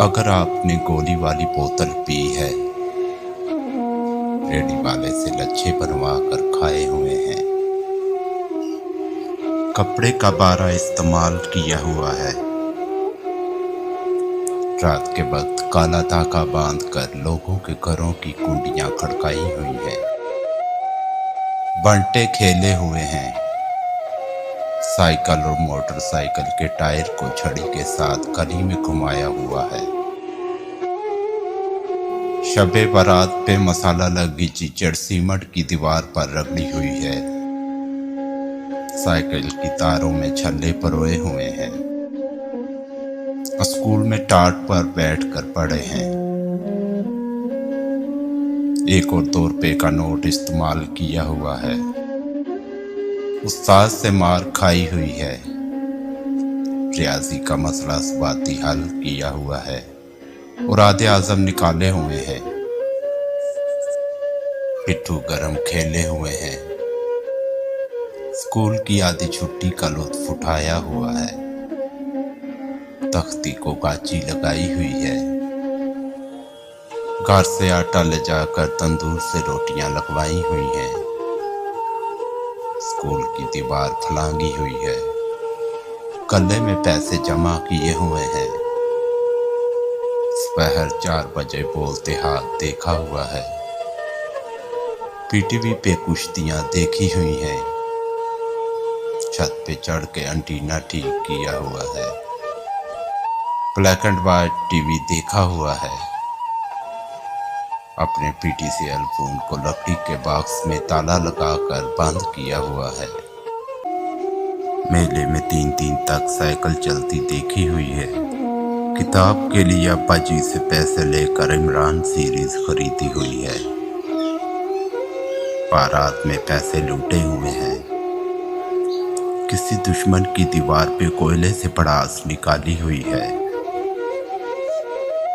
اگر آپ نے گولی والی بوتل پی ہے، ریڈی والے سے لچھے بنوا کر کھائے ہوئے ہیں، کپڑے کا بارہ استعمال کیا ہوا ہے، رات کے وقت کالا دھاگا باندھ کر لوگوں کے گھروں کی کنڈیاں کھڑکائی ہوئی ہیں، بنٹے کھیلے ہوئے ہیں، سائیکل اور موٹر سائیکل کے ٹائر کو چھڑی کے ساتھ گلی میں گھمایا ہوا ہے، شب برات پہ مسالہ لگی چیچڑ سیمنٹ کی دیوار پر رگڑی ہوئی ہے، سائیکل کی تاروں میں چھلے پروئے ہوئے ہیں، اسکول میں ٹاٹ پر بیٹھ کر پڑھے ہیں، 1 اور 2 روپے کا نوٹ استعمال کیا ہوا ہے، استاد سے مار کھائی ہوئی ہے، ریاضی کا مسئلہ ثباتی حل کیا ہوا ہے اور آدھے اعظم نکالے ہوئے ہیں، پٹھو گرم کھیلے ہوئے ہیں، اسکول کی آدھی چھٹی کا لطف اٹھایا ہوا ہے، تختی کو کاچی لگائی ہوئی ہے، گھر سے آٹا لے جا کر تندور سے روٹیاں لگوائی ہوئی ہیں، اسکول کی دیوار پھلانگی ہوئی ہے، گلے میں پیسے جمع کیے ہوئے ہیں، دوپہر 4 بجے بولتے ہاتھ دیکھا ہوا ہے، پی ٹی وی پہ کشتیاں دیکھی ہوئی ہیں، چھت پہ چڑھ کے انٹینا ٹھیک کیا ہوا ہے، black and white T V دیکھا ہوا ہے، اپنے P T C L phone کو لکڑی کے باکس میں تالا لگا کر بند کیا ہوا ہے، میلے میں 3 تک سائیکل چلتی دیکھی ہوئی ہے، کتاب کے لیے ابا جی سے پیسے لے کر عمران سیریز خریدی ہوئی ہے، بارات میں پیسے لوٹے ہوئے ہیں، کسی دشمن کی دیوار پہ کوئلے سے پڑاس نکالی ہوئی ہے،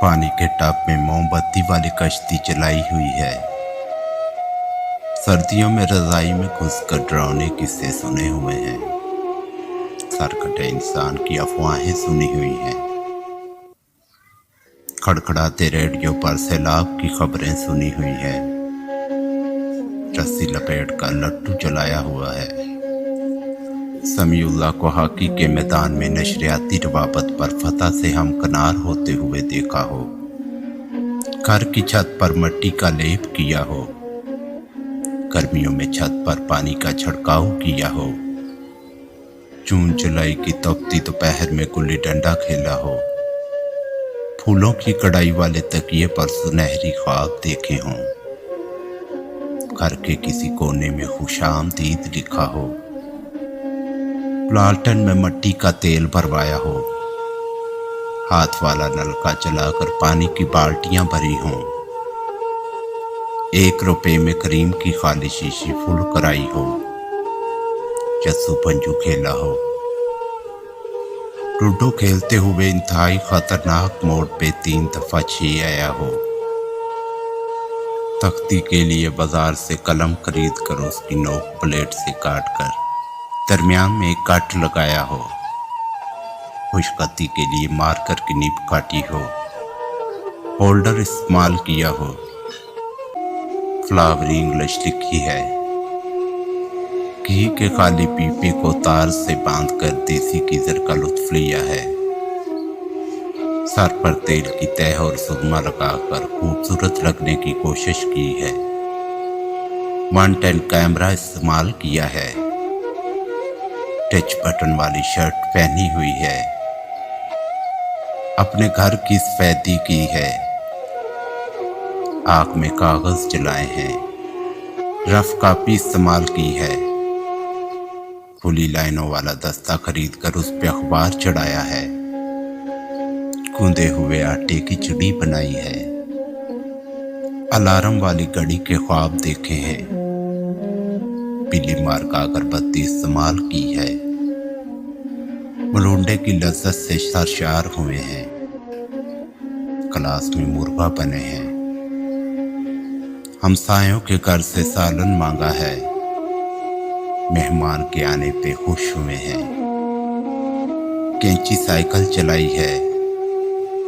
پانی کے ٹب میں موم بتی والی کشتی چلائی ہوئی ہے، سردیوں میں رضائی میں گھس کر ڈراؤنے قصے سنے ہوئے ہیں، سرکٹے انسان کی افواہیں سنی ہوئی ہیں، کھڑکھڑاتے ریڈیو پر سیلاب کی خبریں سنی ہوئی ہیں، رسی لپیٹ کر لٹو جلایا ہوا ہے، سمیع اللہ کو ہاکی کے میدان میں نشریاتی روابط پر فتح سے ہمکنار ہوتے ہوئے دیکھا ہو، گھر کی چھت پر مٹی کا لیپ کیا ہو، گرمیوں میں چھت پر پانی کا چھڑکاؤ کیا ہو، جون جولائی کی تپتی دوپہر میں گلی ڈنڈا کھیلا ہو، پھولوں کی کڑائی والے تکیے پر سنہری خواب دیکھے ہوں، گھر کے کسی کونے میں خوش آمدید لکھا ہو، پلالٹن میں مٹی کا تیل بھروایا ہو، ہاتھ والا نلکا چلا کر پانی کی بالٹیاں بھری ہوں، 1 روپے میں کریم کی خالی شیشی فل کرائی ہو، چسو پنجو کھیلا ہو، لوڈو کھیلتے ہوئے انتہائی خطرناک موڑ پہ 3 دفعہ 6 آیا ہو، تختی کے لیے بازار سے قلم خرید کر اس کی نوک پلیٹ سے کاٹ کر درمیان میں ایک کٹ لگایا ہو، خوشخطی کے لیے مارکر کی نب کاٹی ہو، ہولڈر استعمال کیا ہو، فلاور انگلش لکھی ہے، گھی کے خالی پیپے کو تار سے باندھ کر دیسی گیزر کا لطف لیا ہے، سر پر تیل کی تہ اور سرما لگا کر خوبصورت لگنے کی کوشش کی ہے، 110 کیمرہ استعمال کیا ہے، ٹچ بٹن والی شرٹ پہنی ہوئی ہے، اپنے گھر کی سفیدی کی ہے، آگ میں کاغذ جلائے ہیں، رف کاپی استعمال کی ہے، کھلی لائنوں والا دستہ خرید کر اس پہ اخبار چڑھایا ہے، گوندے ہوئے آٹے کی چڑی بنائی ہے، الارم والی گھڑی کے خواب دیکھے ہیں، پیلی مارکا اگربتی استعمال کی ہے، ملونڈے کی لذت سے سرشار ہوئے ہیں، کلاس میں مرغا بنے ہیں، ہمسایوں کے گھر سے سالن مانگا ہے، مہمان کے آنے پہ خوش ہوئے ہیں، کینچی سائیکل چلائی ہے،